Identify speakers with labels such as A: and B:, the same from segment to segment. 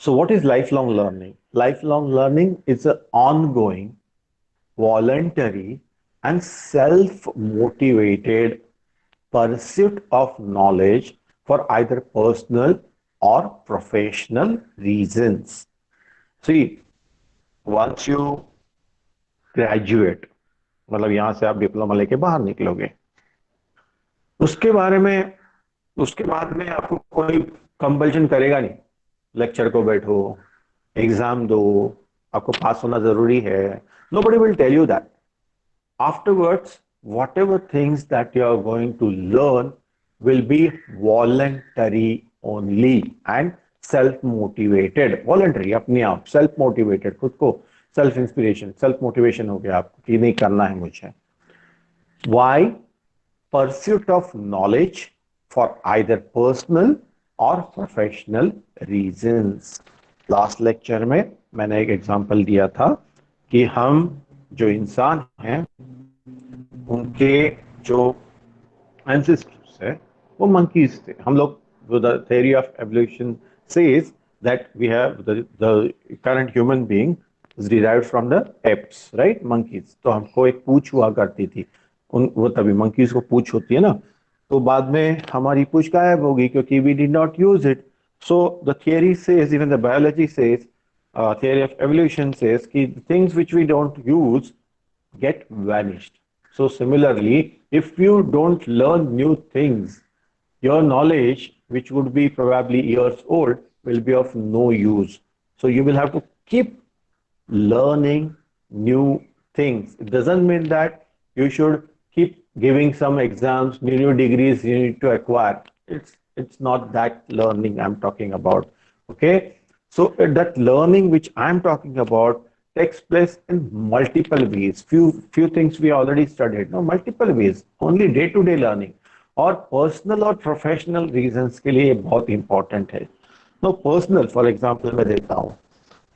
A: So what is lifelong learning? Lifelong learning is an ongoing, voluntary, and self-motivated pursuit of knowledge for either personal or professional reasons. See, once you graduate, मतलब यहाँ से आप diploma लेके बाहर निकलोगे, उसके बारे में उसके बाद में आपको कोई कंपल्शन करेगा नहीं, लेक्चर को बैठो, एग्जाम दो, आपको पास होना जरूरी है. Nobody will tell you that. Afterwards, whatever things that you are going to learn will be voluntary only and self-motivated. Voluntary, अपने आप, self-motivated, खुद को self inspiration, self motivation हो गया आपको कि नहीं करना है मुझे. Why? Pursuit of knowledge for either personal or professional reasons. Last lecture में मैंने एक एग्जांपल दिया था कि हम जो इंसान हैं उनके जो ancestors है वो monkeys थे. हम लोग, the theory of evolution says that we have the current human being is derived from the apes, right? Monkeys. तो हमको एक पूंछ हुआ करती थी, उन वो तभी monkeys को पूंछ होती है ना, तो बाद में हमारी पूंछ गायब होगी क्योंकि we did not use it. So the theory says, even the biology says, theory of evolution says कि things which we don't use get vanished. So similarly, if you don't learn new things, your knowledge, which would be probably years old, will be of no use. So you will have to keep learning new things. It doesn't mean that you should keep giving some exams, new degrees you need to acquire. It's not that learning I'm talking about. Okay, so that learning which I'm talking about takes place in multiple ways. Few things we already studied. No, multiple ways. Only day-to-day learning और personal और professional reasons के लिए ये बहुत important है. No personal, for example मैं देता हूँ,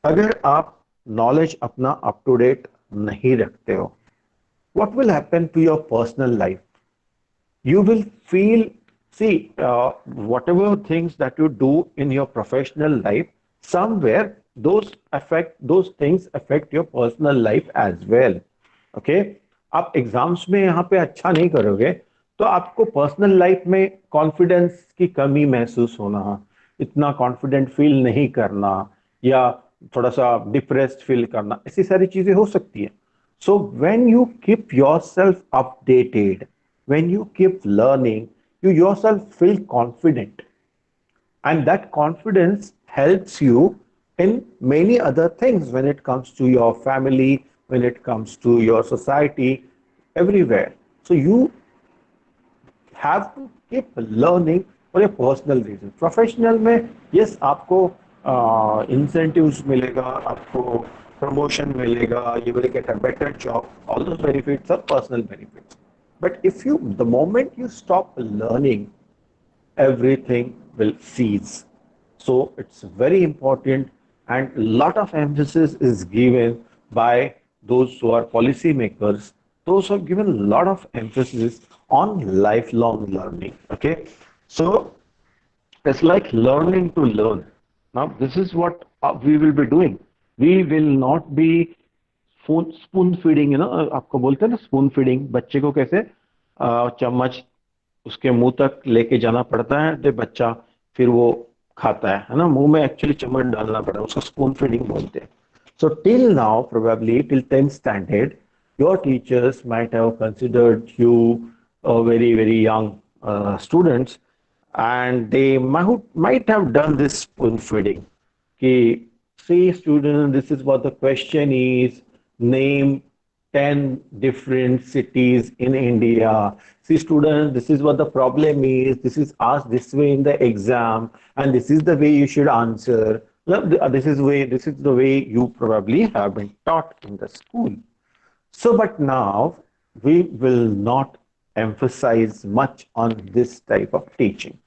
A: अगर आप नॉलेज अपना अप टू डेट नहीं रखते हो, what will happen to your personal life? You will feel, see, whatever things that you do in your professional life, somewhere those things affect your personal life as well. Okay, आप exams में यहाँ पे अच्छा नहीं करोगे तो आपको personal life में कॉन्फिडेंस की कमी महसूस होना, इतना कॉन्फिडेंट फील नहीं करना, या थोड़ा सा डिप्रेस्ड फील करना, ऐसी सारी चीजें हो सकती है. So when you keep yourself updated, when you keep learning, you yourself feel confident. And that confidence helps you in many other things when it comes to your family, when it comes to your society, everywhere. So you have to keep learning for a personal reason. Professional में yes आपको incentives मिलेगा, आपको promotion मिलेगा, you will get a better job. All those benefits are personal benefits. But if you, the moment you stop learning, everything will cease. So it's very important, and a lot of emphasis is given by those who are policymakers. Those who have given a lot of emphasis on lifelong learning. Okay, so it's like learning to learn. Now, this is what we will be doing. We will not be spoon feeding, आपको बोलते हैं ना spoon feeding, बच्चे को कैसे चम्मच उसके मुंह तक लेके जाना पड़ता है तो बच्चा फिर वो खाता है ना, मुंह में एक्चुअली चम्मच डालना पड़ता है, उसका स्पून फीडिंग बोलते हैं. So till now, probably till 10th standard, your teachers might have considered you a very young students, and they might have done this spoon feeding. Okay, see student, this is what the question is. Name 10 different cities in India. See students, this is what the problem is. This is asked this way in the exam, and this is the way you should answer. This is the way you probably have been taught in the school. So, but now we will not emphasize much on this type of teaching.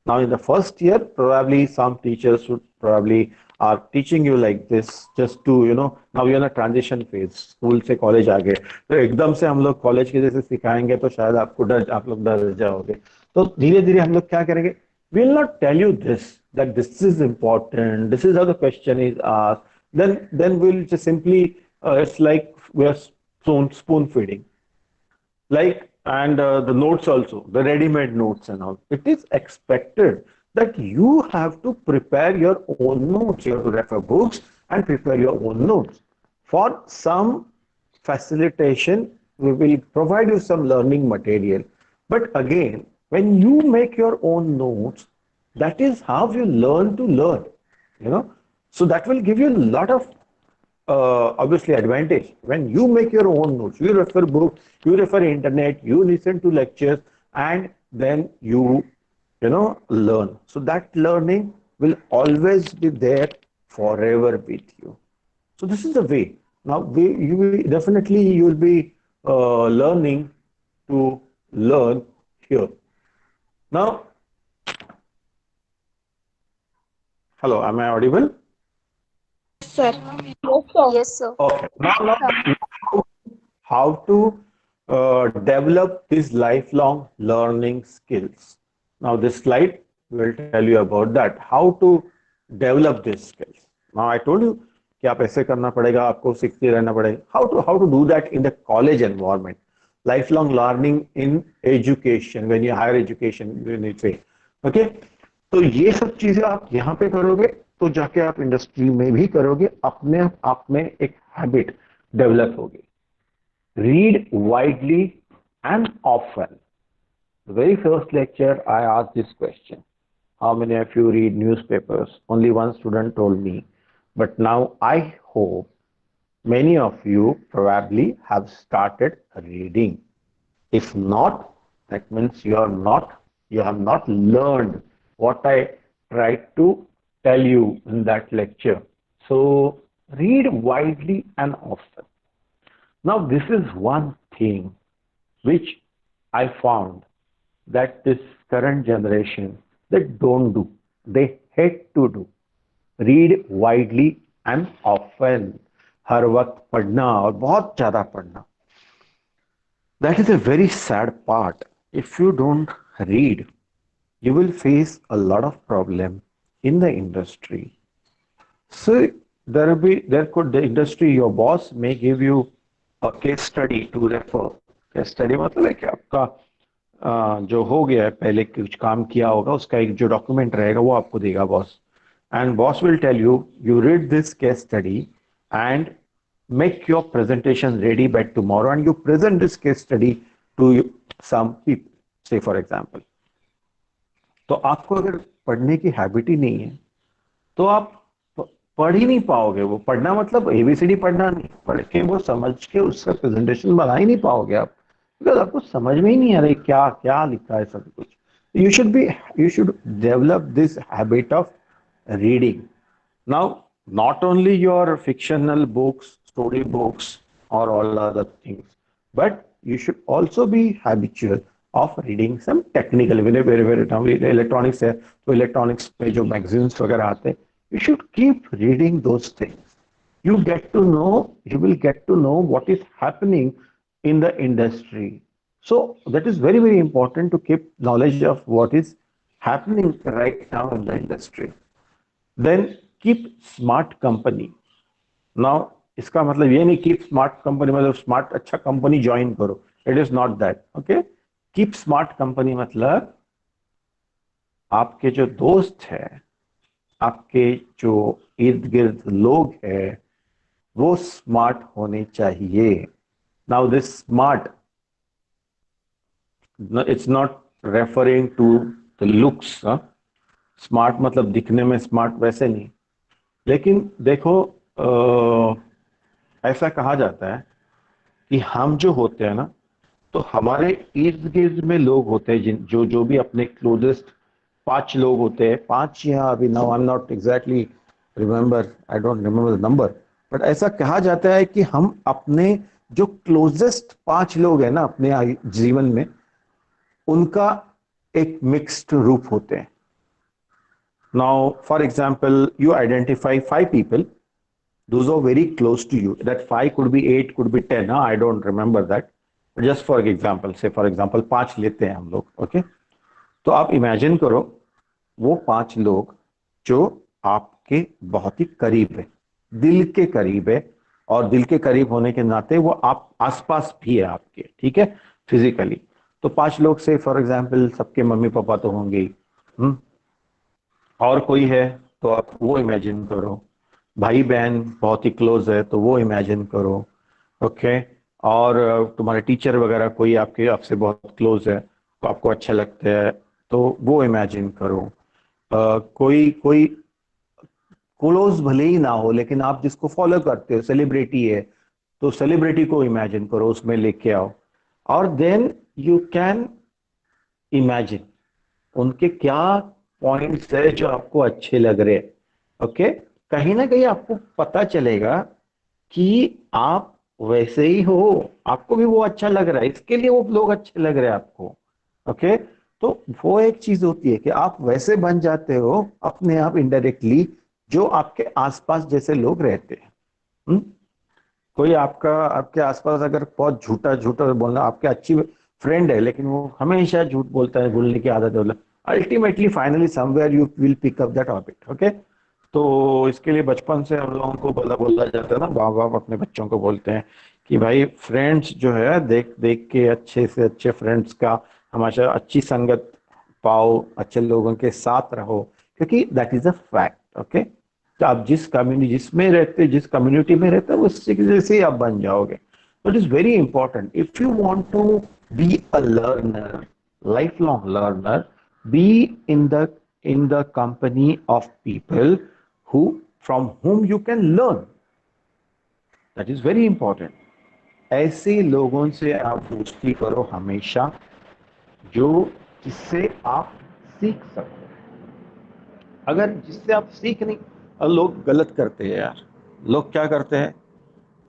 A: Now, in the first year, probably some teachers would probably are teaching you like this just to, now you're in a transition phase, school से college आ गए, तो एकदम से हम लोग college के जैसे सिखाएंगे तो शायद आप लोग डर जाओगे. तो धीरे धीरे हम लोग क्या करेंगे, we'll not tell you this, that this is important, this is how the question is asked. Then we'll just simply, it's like we're spoon feeding. Like, and the notes also, the ready-made notes and all. It is expected that you have to prepare your own notes. You have to refer books and prepare your own notes. For some facilitation, we will provide you some learning material. But again, when you make your own notes, that is how you learn to learn, you know. So that will give you a lot of obviously advantage. When you make your own notes, you refer books, you refer internet, you listen to lectures, and then you learn. So that learning will always be there forever with you. So this is the way. Now you will definitely, you will be learning to learn here. Now, hello, am I audible?
B: Sir.
C: Yes, sir.
A: Okay. Now, how to develop these lifelong learning skills. Now, this slide will tell you about that. How to develop these skills. Now, I told you कि आप ऐसे करना पड़ेगा, आपको सीखते रहना पड़ेगा. How to do that in the college environment? Lifelong learning in education, when you higher education, when you say, okay. तो ये सब चीजें आप यहाँ पे करोगे तो जाके आप इंडस्ट्री में भी करोगे, अपने आप में एक हैबिट डेवलप होगी. Read widely and often. The very first lecture, I asked this question. How many of you read newspapers? Only one student told me. But now I hope many of you probably have started reading. If not, that means you have not learned what I tried to tell you in that lecture. So read widely and often. Now, this is one thing which I found that this current generation, they don't do. They hate to do. Read widely and often. हर वक्त पढ़ना और बहुत ज़्यादा पढ़ना. That is a very sad part. If you don't read, you will face a lot of problem in the industry. So the industry, your boss may give you a case study to refer. Case study मतलब है कि आपका जो हो गया है, पहले कुछ काम किया होगा, उसका एक जो डॉक्यूमेंट रहेगा वो आपको देगा boss. And boss will tell you, you read this case study and make your presentation ready by tomorrow, and you present this case study to some people, say for example. तो आपको अगर पढ़ने की habit ही नहीं है तो आप पढ़ ही नहीं पाओगे. वो पढ़ना मतलब एबीसीडी पढ़ना नहीं, पढ़ के वो समझ के उसका प्रेजेंटेशन बना ही नहीं पाओगे आप, बिकॉज आपको समझ में ही नहीं आ रही क्या क्या लिखा है सब कुछ. You should develop this habit of reading. Now, not only your fictional books, story books, or all other things, but you should also be habitual of reading some technical. Whenever now electronics है तो electronics पे जो magazines वगैरह आते हैं, you should keep reading those things. You will get to know what is happening in the industry. So that is very, very important to keep knowledge of what is happening right now in the industry. Then keep smart company. Now, इसका मतलब ये नहीं keep smart company मतलब smart अच्छा company join करो. It is not that. Okay? Keep smart company मतलब आपके जो दोस्त है, आपके जो इर्द गिर्द लोग हैं, वो स्मार्ट होने चाहिए. Now this smart, it's not referring to the looks. Smart मतलब दिखने में स्मार्ट वैसे नहीं. लेकिन देखो ऐसा कहा जाता है कि हम जो होते हैं ना, तो हमारे इर्द गिर्द में लोग होते हैं जिन जो भी अपने क्लोजेस्ट 5 लोग होते हैं, 5 या अभी now I am not exactly remember, I don't remember the number, but ऐसा कहा जाता है कि हम अपने जो क्लोजेस्ट 5 लोग हैं ना अपने जीवन में, उनका एक मिक्स्ड रूप होते हैं. Now, for example, you identify 5 people. Those are very close to you. That 5 could be 8, could be 10. I don't remember that. But just for example, say for example, 5 लेते हैं हम लोग. Okay? तो आप imagine करो वो 5 लोग जो आपके बहुत ही करीब है, दिल के करीब है, और दिल के करीब होने के नाते वो आप आसपास भी है आपके, ठीक है, फिजिकली। तो 5 लोग से फॉर एग्जाम्पल सबके मम्मी पापा तो होंगे ही, हम्म, और कोई है तो आप वो इमेजिन करो, भाई बहन बहुत ही क्लोज है तो वो इमेजिन करो, ओके। और तुम्हारे टीचर वगैरह कोई आपके आपसे बहुत क्लोज है तो आपको अच्छा लगता है तो वो इमेजिन करो। कोई कोई क्लोज भले ही ना हो लेकिन आप जिसको फॉलो करते हो सेलिब्रिटी है तो सेलिब्रिटी को इमेजिन करो, उसमें लेके आओ। और देन यू कैन इमेजिन उनके क्या पॉइंट्स है जो आपको अच्छे लग रहे हैं, ओके। कहीं ना कहीं आपको पता चलेगा कि आप वैसे ही हो, आपको भी वो अच्छा लग रहा है, इसके लिए वो लोग अच्छे लग रहे हैं आपको, ओके। तो वो एक चीज होती है कि आप वैसे बन जाते हो अपने आप इनडायरेक्टली जो आपके आसपास जैसे लोग रहते हैं। हम्म? कोई आपका आपके आसपास अगर बहुत झूठा झूठा बोलना, आपके अच्छी फ्रेंड है लेकिन वो हमेशा झूठ बोलता है, बोलने की आदत है, बोला ultimately finally somewhere you will pick up that habit, okay. तो इसके लिए बचपन से हम लोगों को बोला बोला जाता है ना, माँ बाप अपने बच्चों को बोलते हैं कि भाई फ्रेंड्स जो है देख देख के अच्छे से अच्छे फ्रेंड्स का हमेशा अच्छी संगत पाओ, अच्छे लोगों के साथ रहो, क्योंकि that is a fact, okay. तो आप जिस कम्युनिटी जिसमें रहते जिस कम्युनिटी में रहते हो उससे जैसे ही आप बन जाओगे। It is very important if you want to be a learner, life long learner, be in the in the company of people who from whom you can learn. That is very important. ऐसे लोगों से आप दोस्ती करो हमेशा जो जिससे आप सीख सको। अगर जिससे आप सीख नहीं, और लोग गलत करते हैं यार, लोग क्या करते हैं,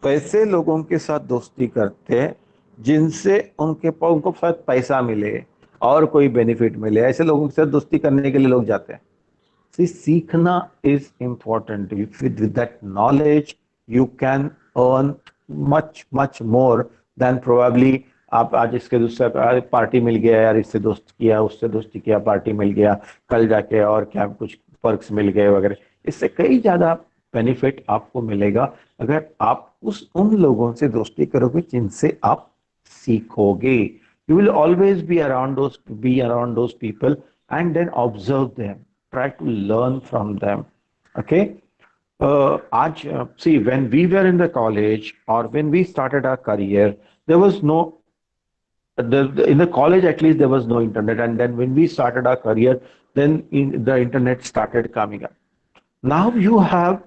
A: वैसे लोगों के साथ दोस्ती करते हैं जिनसे उनको शायद पैसा मिले और कोई बेनिफिट मिले, ऐसे लोगों के साथ दोस्ती करने के लिए लोग जाते हैं। See, सीखना is important. With that knowledge, you can earn much more than probably आप आज इसके दूसरे पार्टी मिल गया यार, इससे दोस्त किया, उससे दोस्ती किया, पार्टी मिल गया, कल जाके और क्या कुछ पर्क्स मिल गए वगैरह, इससे कई ज्यादा बेनिफिट आपको मिलेगा अगर आप उस उन लोगों से दोस्ती करोगे जिनसे आप सीखोगे। You will always be around those people and then observe them, try to learn from them, okay. See, when we were in the college or when we started our career, there was no in the college at least there was no internet, and then when we started our career, then the internet started coming up. Now you have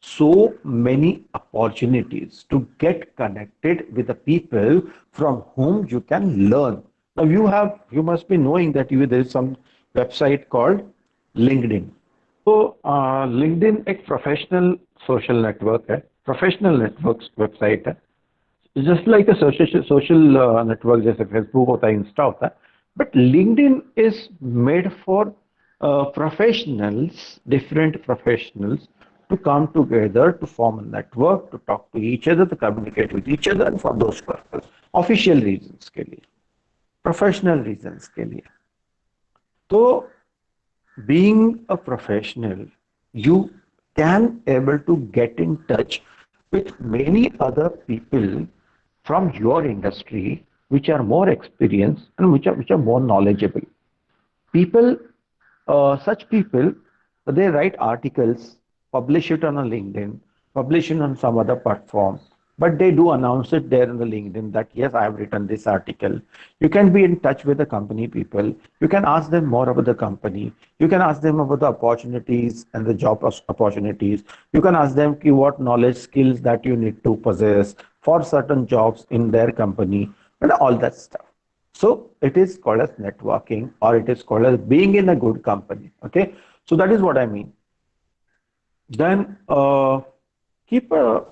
A: so many opportunities to get connected with the people from whom you can learn. Now you must be knowing that there is some website called LinkedIn. तो LinkedIn एक professional social network है, professional network website है, just like a social network जैसे Facebook होता है, Insta होता है, but LinkedIn is made for professionals, different professionals to come together to form a network, to talk to each other, to communicate with each other, and for those purposes, official reasons के लिए, professional reasons के लिए। तो being a professional, you can able to get in touch with many other people from your industry which are more experienced and which are more knowledgeable. People, such people, they write articles, publish it on a LinkedIn, publish it on some other platform, but they do announce it there in the LinkedIn that yes, I have written this article. You can be in touch with the company people. You can ask them more about the company. You can ask them about the opportunities and the job opportunities. You can ask them what knowledge skills that you need to possess for certain jobs in their company and all that stuff. So it is called as networking, or it is called as being in a good company. Okay. So that is what I mean. Then keep a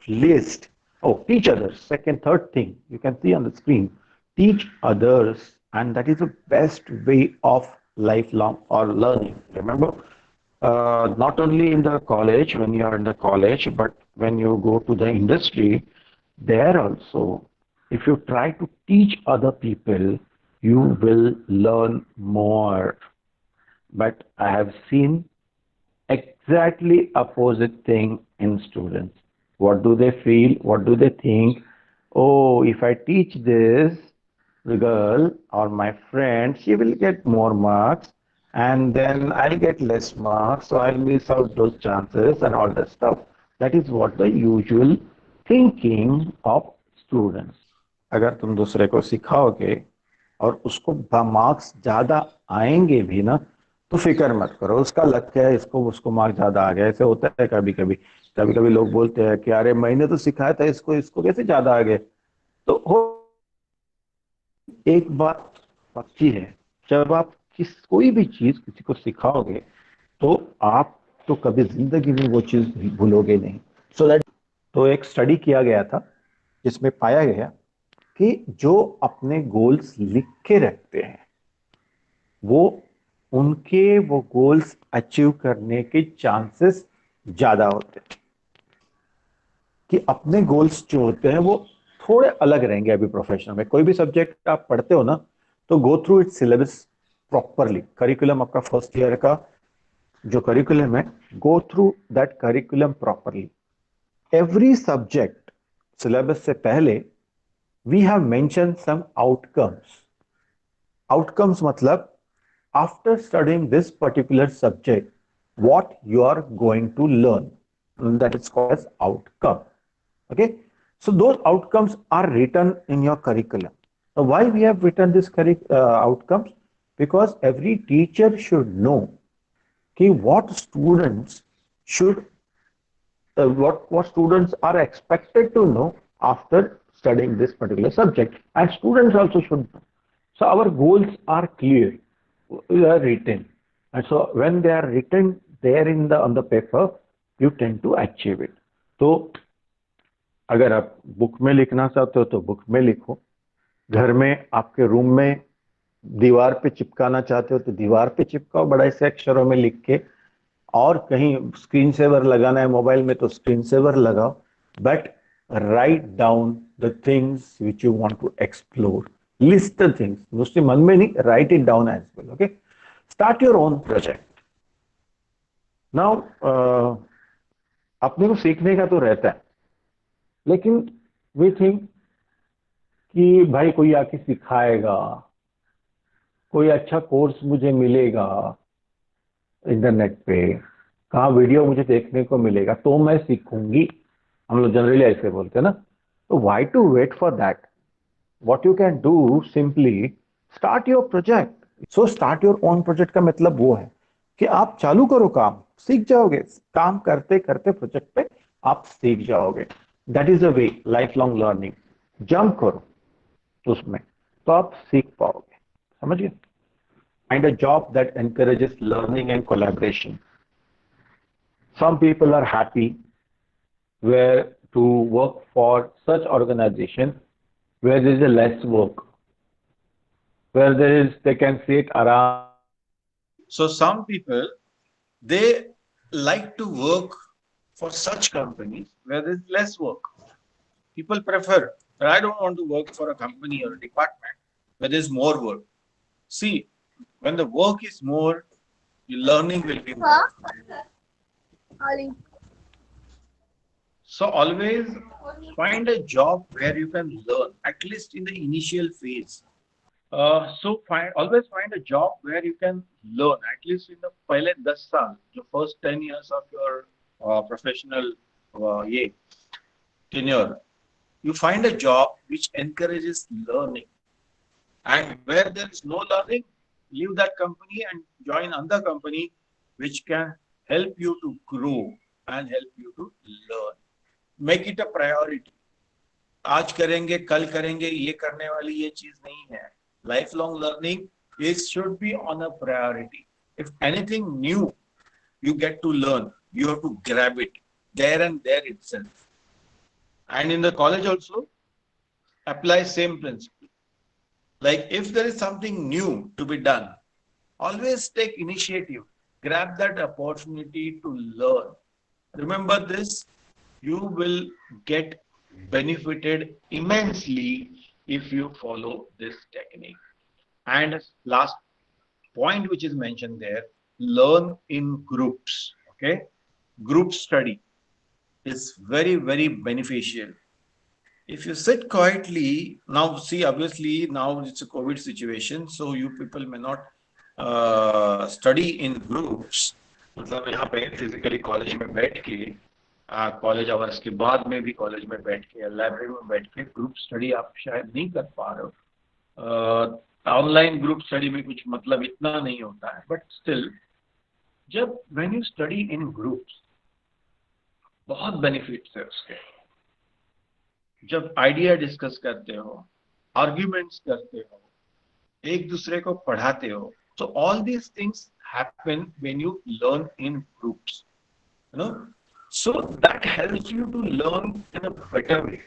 A: list. Oh, teach others. Second, third thing you can see on the screen. Teach others, and that is the best way of lifelong or learning. Remember, not only in the college when you are in the college, but when you go to the industry, there also, if you try to teach other people, you will learn more. but I have seen exactly opposite thing in students. What do they feel? What do they think? Oh, if I teach this, the girl or my friend, she will get more marks, and then I'll get less marks, so I'll miss out those chances and all that stuff. That is what the usual thinking of students. अगर तुम दूसरे को सिखाओगे और उसको marks ज्यादा आएंगे भी ना, तो फिक्र मत करो, उसका लक है, इसको उसको मार्क्स ज्यादा आ गया। ऐसे होता है कभी कभी, कभी कभी लोग बोलते हैं कि अरे मैंने तो सिखाया था इसको, इसको कैसे ज्यादा आ गए। तो हो, एक बात पक्की है, जब आप कोई भी चीज किसी को सिखाओगे, तो आप तो कभी जिंदगी में वो चीज भूलोगे नहीं। सो दैट, तो एक स्टडी किया गया था जिसमें पाया गया कि जो अपने गोल्स लिख के रखते हैं, वो उनके वो गोल्स अचीव करने के चांसेस ज्यादा होते हैं। कि अपने गोल्स जो होते हैं वो थोड़े अलग रहेंगे। अभी प्रोफेशनल में कोई भी सब्जेक्ट आप पढ़ते हो ना, तो go through its syllabus properly. Curriculum आपका फर्स्ट ईयर का जो करिकुलम है, go through that curriculum properly. Every subject syllabus से पहले we have mention some outcomes. Outcomes मतलब after studying this particular subject, what you are going to learn. That is called as outcome. Okay. So those outcomes are written in your curriculum. Now, why we have written this outcomes? Because every teacher should know कि what students should, what students are expected to know after studying this particular subject, and students also should know. So our goals are clear, they are written, and so when they are written there in the on the paper, you tend to achieve it. तो अगर आप book में लिखना चाहते हो तो book में लिखो, घर में आपके रूम में दीवार पे चिपकाना चाहते हो तो दीवार पे चिपकाओ बड़े से अक्षरों में लिख के, और कहीं स्क्रीन सेवर लगाना है मोबाइल में तो स्क्रीन सेवर लगाओ, but write down the things which you want to explore. List the things, उसके मन में नहीं, write it down as well. Okay, start your own project. Now अपने को सीखने का तो रहता है, लेकिन वी थिंक कि भाई कोई आके सिखाएगा, कोई अच्छा कोर्स मुझे मिलेगा इंटरनेट पे, कहाँ वीडियो मुझे देखने को मिलेगा तो मैं सीखूंगी। हम लोग जनरली ऐसे बोलते हैं ना। तो why to wait for that? What you can do, simply start your project. So start your own project का मतलब वो है कि आप चालू करो काम, सीख जाओगे। काम करते करते प्रोजेक्ट पे आप सीख जाओगे। That is a way, life long learning. Jump करो उसमें तो आप सीख पाओगे। समझ गए? Find a job that encourages learning and collaboration. Some people are happy where to work for such organization where there is a less work, where they can sit around. So some people, they like to work for such companies where there is less work. People prefer, I don't want to work for a company or a department where there is more work. See, when the work is more, your learning will be more. So always find a job where you can learn, at least in the initial phase. Always find a job where you can learn, at least in the पहले 10 साल, the first 10 years of your professional ये tenure. You find a job which encourages learning, and where there is no learning, leave that company and join another company which can help you to grow and help you to learn. Make it a priority. आज करेंगे कल करेंगे ये करने वाली ये चीज नहीं है। Life long learning is should be on a priority. If anything new you get to learn, you have to grab it there and there itself. And in the college also, apply same principle. Like if there is something new to be done, always take initiative, grab that opportunity to learn. Remember this, you will get benefited immensely if you follow this technique. And last point which is mentioned there,
C: learn in groups. Okay, group study is very, very beneficial. If you sit quietly, now see, obviously now it's a COVID situation, so you people may not study in groups. मतलब यहाँ पे physically college में बैठ के college hours के बाद में भी कॉलेज में बैठ के लाइब्रेरी में बैठ के ग्रुप स्टडी आप शायद नहीं कर पा रहे हो. ऑनलाइन ग्रुप स्टडी में कुछ मतलब इतना नहीं होता है, बट स्टिल जब when you study in groups बहुत बेनिफिट्स है उसके. जब आइडिया डिस्कस करते हो, आर्ग्यूमेंट्स करते हो, एक दूसरे को पढ़ाते हो, so all these things happen when you learn in groups, you know, so that helps you to learn in a better way.